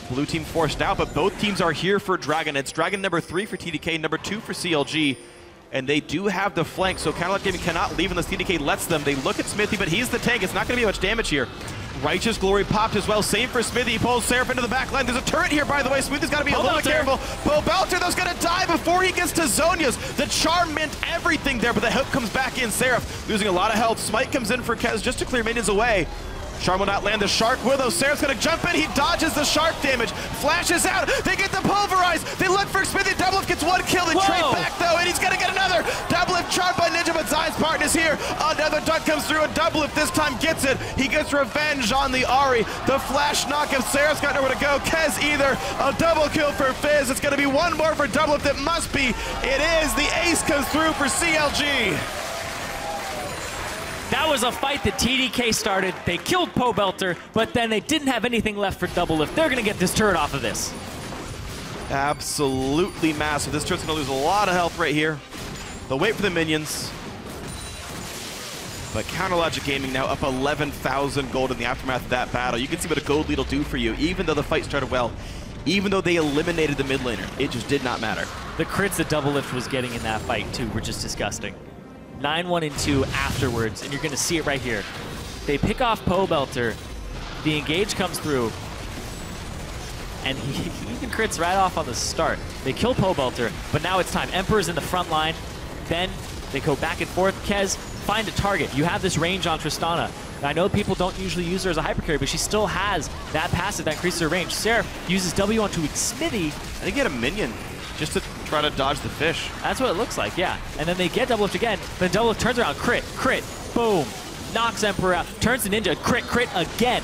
blue team forced out, but both teams are here for Dragon. It's Dragon number 3 for TDK, number 2 for CLG, and they do have the flank, so Counter Logic Gaming cannot leave unless TDK lets them. They look at Xmithie, but he's the tank. It's not going to be much damage here. Righteous Glory popped as well. Same for Xmithie. He pulls Seraph into the back line. There's a turret here, by the way. Smoothie's got to be a little bit careful. Pobelter, though, is going to die before he gets to Zonius. The charm meant everything there, but the help comes back in. Seraph losing a lot of health. Smite comes in for Kez just to clear minions away. Charm will not land the Shark will, though. Seraph's going to jump in. He dodges the Shark damage. Flashes out. They get the pulverize. They look for Xmithie. Doublelift gets 1 kill. They trade back, though, and he's going to get another. Doublelift charmed by Ninja, but ZionSpartan is here. Another dunk comes through, and Doublelift this time gets it. He gets revenge on the Ahri. The flash knock of Seraph's got nowhere to go. Kez either. A double kill for Fizz. It's going to be 1 more for Doublelift. It must be. It is. The ace comes through for CLG. That was a fight that TDK started. They killed Pobelter, but then they didn't have anything left for Doublelift. They're going to get this turret off of this. Absolutely massive. This turret's going to lose a lot of health right here. They'll wait for the minions. But Counter Logic Gaming now up 11,000 gold in the aftermath of that battle. You can see what a gold lead will do for you, even though the fight started well. Even though they eliminated the mid laner, it just did not matter. The crits that Doublelift was getting in that fight, too, were just disgusting. 9-1 and 2 afterwards, and you're going to see it right here. They pick off Pobelter. The engage comes through, and he even crits right off on the start. They kill Pobelter, but now it's time. Emperor's in the front line. Then they go back and forth. Kez, find a target. You have this range on Tristana. I know people don't usually use her as a hyper carry, but she still has that passive that increases her range. Seraph uses W onto Xmithie. I think he had a minion just to try to dodge the fish. That's what it looks like, yeah. And then they get Doublelift again, then Doublelift turns around, crit, boom. Knocks Emperor out, turns to Ninja, crit again.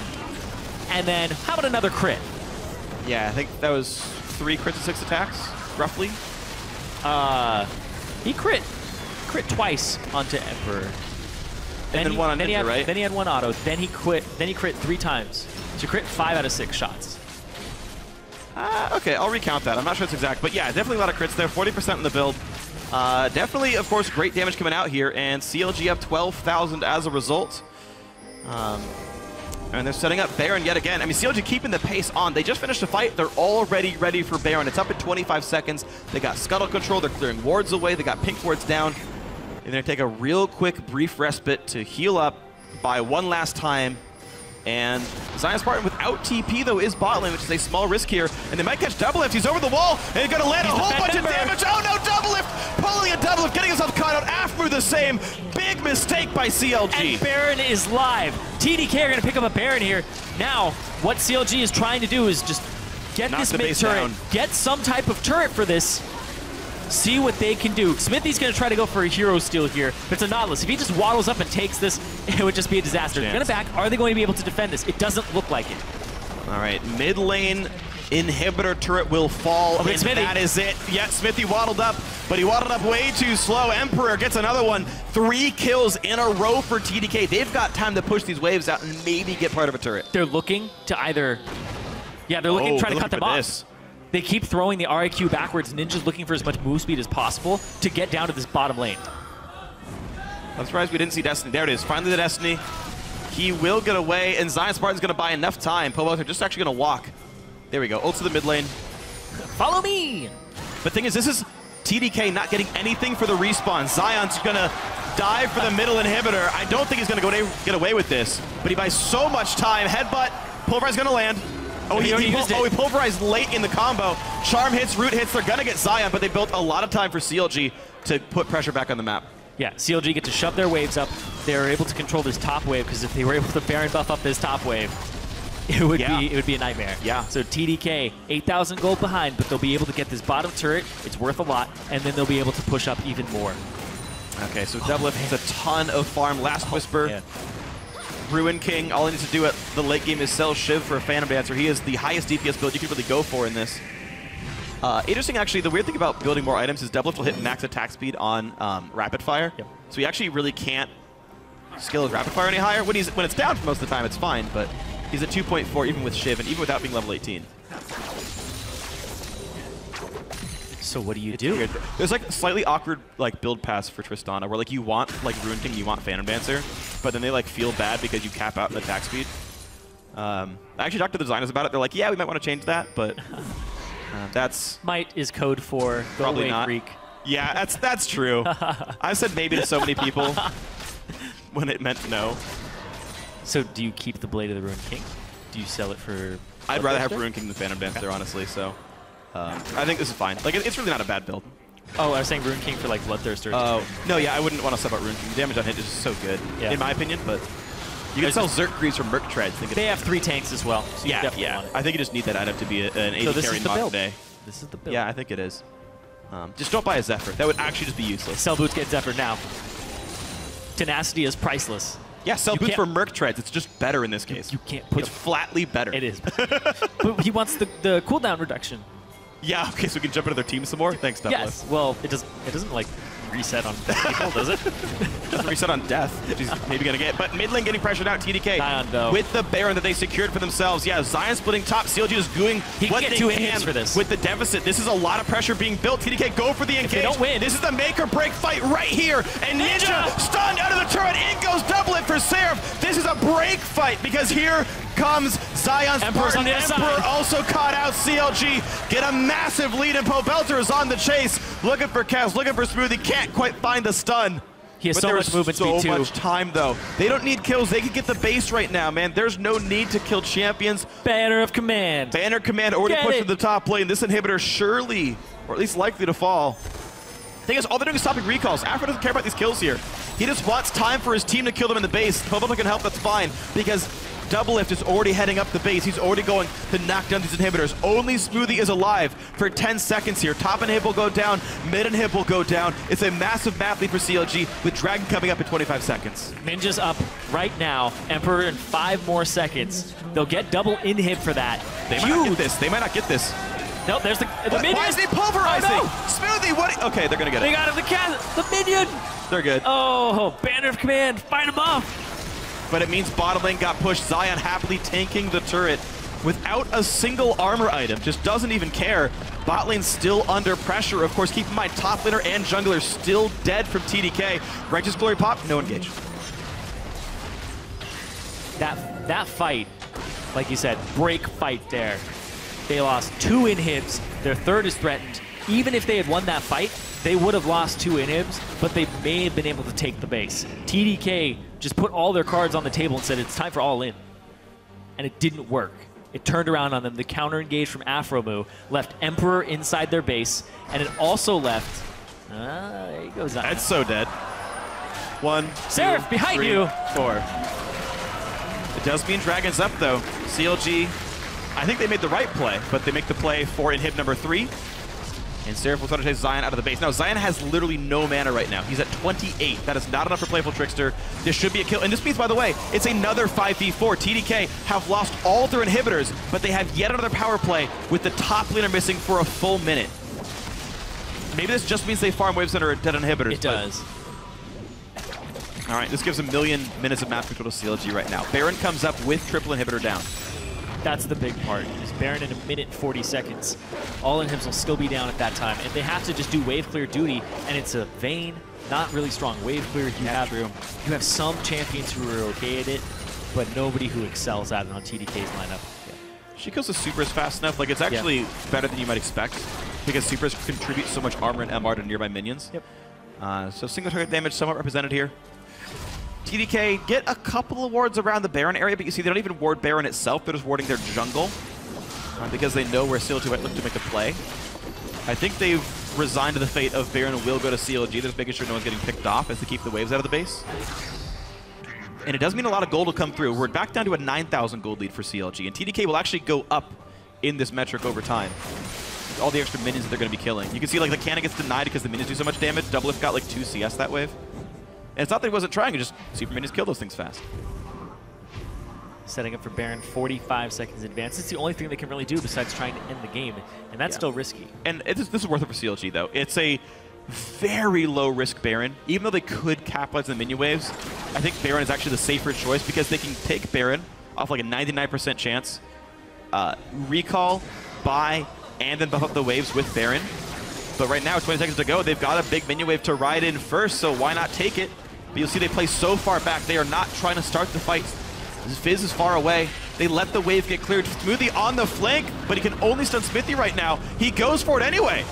And then, how about another crit? Yeah, I think that was 3 crits and 6 attacks, roughly. He crit twice onto Emperor. And then one on Ninja, right? Then he had 1 auto. Then he crit 3 times. So crit 5 out of 6 shots. Okay, I'll recount that. I'm not sure it's exact, but yeah, definitely a lot of crits there. 40% in the build. Definitely, of course, great damage coming out here, and CLG up 12,000 as a result. And they're setting up Baron yet again. I mean, CLG keeping the pace on. They just finished a fight. They're already ready for Baron. It's up in 25 seconds. They got scuttle control. They're clearing wards away. They got pink wards down. And they're going to take a real quick, brief respite to heal up by one last time. And ZionSpartan without TP, though, is bot lane, which is a small risk here. And they might catch Doublelift. He's over the wall, and he's going to land a whole bunch of damage. Oh, no, Doublelift! Pulling a Doublelift, getting himself caught out. Aphromoo the same. Big mistake by CLG. And Baron is live. TDK are going to pick up a Baron here. Now, what CLG is trying to do is just get this mid-turret, get some type of turret for this, see what they can do. Xmithie's going to try to go for a hero steal here, but it's a Nautilus. If he just waddles up and takes this, it would just be a disaster. They're going to back. Are they going to be able to defend this? It doesn't look like it. All right, mid lane inhibitor turret will fall, and that is it. Yeah, Xmithie waddled up, but he waddled up way too slow. Emperor gets another one. 3 kills in a row for TDK. They've got time to push these waves out and maybe get part of a turret. They're looking to either... Yeah, they're looking to try to cut them off. They keep throwing the RIQ backwards. Ninja's looking for as much move speed as possible to get down to this bottom lane. I'm surprised we didn't see Destiny. There it is. Finally the Destiny. He will get away, and ZionSpartan's going to buy enough time. Pobelter just actually going to walk. There we go. Ult to the mid lane. Follow me! But thing is, this is TDK not getting anything for the respawn. Zion's going to dive for the middle inhibitor. I don't think he's going to get away with this, but he buys so much time. Headbutt. Pulverized going to land. Oh, he pulverized late in the combo. Charm hits, root hits. They're going to get Zion, but they built a lot of time for CLG to put pressure back on the map. Yeah, CLG get to shove their waves up. They're able to control this top wave, because if they were able to Baron buff up this top wave, it would be a nightmare. Yeah. So TDK, 8,000 gold behind, but they'll be able to get this bottom turret. It's worth a lot, and then they'll be able to push up even more. Okay, so Doublelift has a ton of farm. Last Whisper. Man. Ruin King, all he needs to do at the late game is sell Shiv for a Phantom Dancer. He is the highest DPS build you could really go for in this. Interesting, actually, the weird thing about building more items is Doublelift will hit max attack speed on Rapid Fire. Yep. So he actually really can't skill his Rapid Fire any higher. When it's down for most of the time, it's fine, but he's at 2.4 even with Shiv, and even without being level 18. So what do you do? Weird. There's like a slightly awkward like build pass for Tristana where like you want like Ruin King, you want Phantom Dancer, but then they like feel bad because you cap out in attack speed. I actually talked to the designers about it. They're like, yeah, we might want to change that, but that's Might is code for probably not. Phreak. Yeah, that's true. I've said maybe to so many people when it meant no. So do you keep the Blade of the Ruin King? Do you sell it for... I'd rather have Ruin King than Phantom Dancer, honestly, so I think this is fine. Like, it's really not a bad build. Oh, I was saying Ruin King for like Bloodthirster. Oh, no, yeah, I wouldn't want to sub out Ruin King. The damage on hit is just so good, in my opinion, but you can sell Zerk Greaves from Merc Treads. They have 3 tanks as well, so yeah. I think you just need that item to be an AD carry in modern day. This is the build. Yeah, I think it is. Just don't buy a Zephyr. That would actually just be useless. Sell boots, get Zephyr now. Tenacity is priceless. Yeah, sell boots for Merc Treads. It's just better in this case. You can't put It's flatly better. It is. But he wants the cooldown reduction. Yeah, okay, so we can jump into their team some more? Thanks, Doublelift. Yes, well, it doesn't like reset on people, does it? Doesn't reset on death, which he's maybe going to get. But mid lane getting pressured out. TDK Zion, though, with the Baron that they secured for themselves. Yeah, Zion splitting top. CLG is doing what they can for this. with the deficit. This is a lot of pressure being built. TDK go for the engage. If they don't win. This is the make or break fight right here. And Ninja stunned out of the turret. In goes Doublelift for Seraph. This is a break fight because here comes ZionSpartan. Emperor also caught out. CLG get a massive lead, and Pobelter is on the chase. Looking for Kaz, looking for Smoothie. Can't quite find the stun. He has so much movement speed, too. So much time, though. They don't need kills. They can get the base right now, man. There's no need to kill champions. Banner of Command. Banner Command already pushed to the top lane. This inhibitor surely, or at least likely to fall. Thing is, all they're doing is stopping recalls. Aphro doesn't care about these kills here. He just wants time for his team to kill them in the base. Pobelter can help, that's fine, because Doublelift is already heading up the base. He's already going to knock down these inhibitors. Only Smoothie is alive for 10 seconds here. Top inhib will go down, mid inhib will go down. It's a massive map lead for CLG with Dragon coming up in 25 seconds. Ninja's up right now. Emperor in 5 more seconds. They'll get double inhib for that. They might not get this. They might not get this. Nope, there's the minion. Why is he pulverizing? Oh, no. Smoothie, what? Okay, they're going to get it. They got him, the minion. They're good. Oh, Banner of Command, fight him off. But it means bottom lane got pushed. Zion happily tanking the turret without a single armor item. Just doesn't even care. Bot lane still under pressure. Of course, keep in mind, top laner and jungler still dead from TDK. Righteous Glory pop, no engage. That fight, like you said, break fight there. They lost 2 inhibs. Their third is threatened. Even if they had won that fight, they would have lost 2 inhibs, but they may have been able to take the base. TDK just put all their cards on the table and said it's time for all in. And it didn't work. It turned around on them. The counter engage from Aphromoo left Emperor inside their base, and it also left... there he goes. That's so dead. 1, Seraph, behind 3, you! 4. It does mean Dragon's up, though. CLG, I think they made the right play, but they make the play for inhib number 3. And Seraph will try to chase Zion out of the base. Now, Zion has literally no mana right now. He's at 28. That is not enough for Playful Trickster. This should be a kill. And this means, by the way, it's another 5v4. TDK have lost all their inhibitors, but they have yet another power play with the top laner missing for a full minute. Maybe this just means they farm waves that are dead inhibitors. It does. All right, this gives a million minutes of map control to CLG right now. Baron comes up with triple inhibitor down. That's the big part. Is Baron in 1 minute 40 seconds. All inhibs will still be down at that time. If they have to just do wave clear duty, and it's a Vayne, not really strong wave clear, you have some champions who are okay at it, but nobody who excels at it on TDK's lineup. Yeah. She kills the supers fast enough. Like, it's actually better than you might expect, because supers contribute so much armor and MR to nearby minions. Yep. So single target damage somewhat represented here. TDK get a couple of wards around the Baron area, but you see they don't even ward Baron itself. They're just warding their jungle because they know where CLG might look to make a play. I think they've resigned to the fate of Baron will go to CLG. They're just making sure no one's getting picked off as they keep the waves out of the base. And it does mean a lot of gold will come through. We're back down to a 9,000 gold lead for CLG, and TDK will actually go up in this metric over time. All the extra minions that they're going to be killing. You can see like the cannon gets denied because the minions do so much damage. Doublelift got like 2 CS that wave. And it's not that he wasn't trying, he just super minions kill those things fast. Setting up for Baron 45 seconds in advance. It's the only thing they can really do besides trying to end the game, and that's still risky. And this is worth it for CLG, though. It's a very low-risk Baron. Even though they could capitalize on the minion waves, I think Baron is actually the safer choice because they can take Baron off like a 99% chance, recall, buy, and then buff up the waves with Baron. But right now, 20 seconds to go, they've got a big minion wave to ride in first, so why not take it? But you'll see they play so far back, they are not trying to start the fight. Fizz is far away. They let the wave get cleared. Smoothie on the flank, but he can only stun Xmithie right now. He goes for it anyway.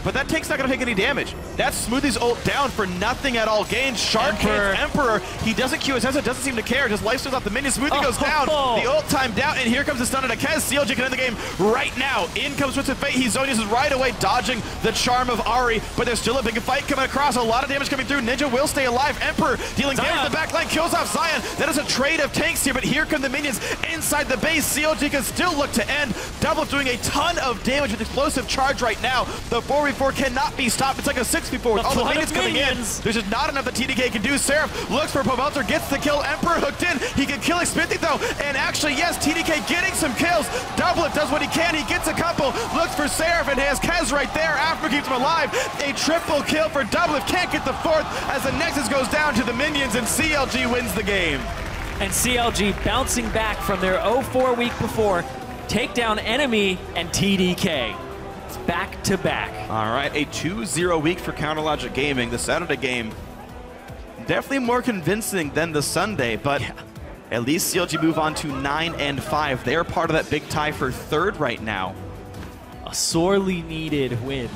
But that tank's not going to take any damage. That's Smoothie's ult down for nothing at all. Gains Shark hits Emperor. He doesn't Q his headset, doesn't seem to care. Just life steals off the minion. Smoothie goes down. The ult timed out, and here comes the stun at Akez. CLG can end the game right now. In comes Twisted Fate. He Zonius is right away dodging the charm of Ahri, but there's still a big fight coming across. A lot of damage coming through. Ninja will stay alive. Emperor dealing damage in the back line, kills off Zion. That is a trade of tanks here, but here come the minions inside the base. CLG can still look to end. Doublelift doing a ton of damage with explosive charge right now. The 4v4 4v4 cannot be stopped. It's like a 6v4 with all the minions coming in. There's just not enough that TDK can do. Seraph looks for Pobelter, gets the kill. Emperor hooked in. He can kill Xmithie though. And actually, yes, TDK getting some kills. Doublelift does what he can. He gets a couple. Looks for Seraph and has Kez right there. Aphromoo keeps him alive. A triple kill for Doublelift. Can't get the fourth as the Nexus goes down to the minions and CLG wins the game. And CLG bouncing back from their 0-4 week before. Take down Enemy and TDK. It's back to back. All right, a 2-0 week for Counterlogic Gaming. The Saturday game, definitely more convincing than the Sunday, but at least CLG move on to 9-5. They're part of that big tie for third right now. A sorely needed win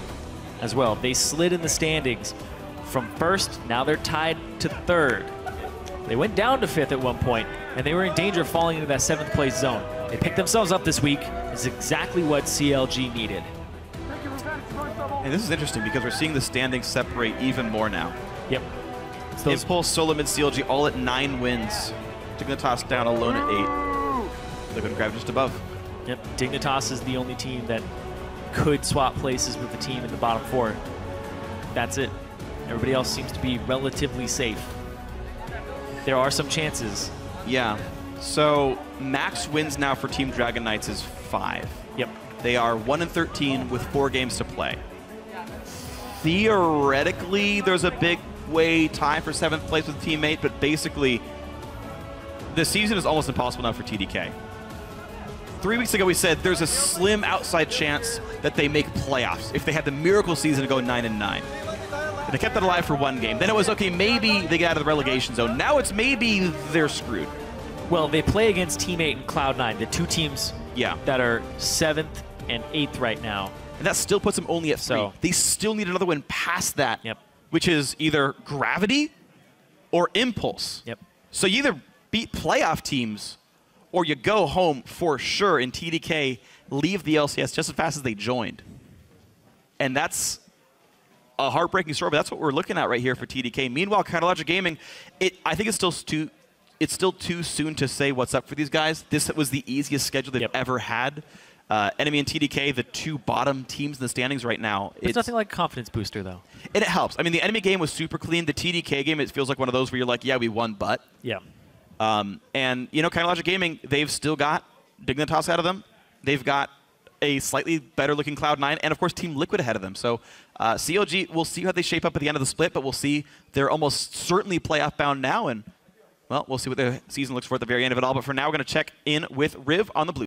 as well. They slid in the standings from first, now they're tied to third. They went down to fifth at one point, and they were in danger of falling into that 7th place zone. They picked themselves up this week. It's exactly what CLG needed. And this is interesting because we're seeing the standings separate even more now. Yep. Impulse, Solom, and CLG all at 9 wins. Dignitas down alone at 8. They're going to grab just above. Yep. Dignitas is the only team that could swap places with the team in the bottom 4. That's it. Everybody else seems to be relatively safe. There are some chances. Yeah. So max wins now for Team Dragon Knights is 5. Yep. They are 1-13 with 4 games to play. Theoretically, there's a big way tie for 7th place with a teammate, but basically, the season is almost impossible now for TDK. 3 weeks ago, we said there's a slim outside chance that they make playoffs if they had the miracle season to go 9-9. They kept that alive for 1 game. Then it was, okay, maybe they get out of the relegation zone. Now it's maybe they're screwed. Well, they play against Team 8 and Cloud9, the 2 teams that are 7th and 8th right now. And that still puts them only at 3. They still need another win past that, which is either Gravity or Impulse. Yep. So you either beat playoff teams or you go home for sure, and TDK leave the LCS just as fast as they joined. And that's a heartbreaking story, but that's what we're looking at right here for TDK. Meanwhile, Counterlogic Gaming, I think it's still too soon to say what's up for these guys. This was the easiest schedule they've ever had. Enemy and TDK, the 2 bottom teams in the standings right now. It's nothing like a confidence booster, though. And it helps. I mean, the Enemy game was super clean. The TDK game, it feels like one of those where you're like, yeah, we won, but. Yeah. And, you know, Counterlogic Gaming, they've still got Dignitas out of them. They've got a slightly better-looking Cloud9, and, of course, Team Liquid ahead of them. So CLG, we'll see how they shape up at the end of the split, but we'll see. They're almost certainly playoff-bound now, and, well, we'll see what the season looks for at the very end of it all. But for now, we're going to check in with Riv on the blue.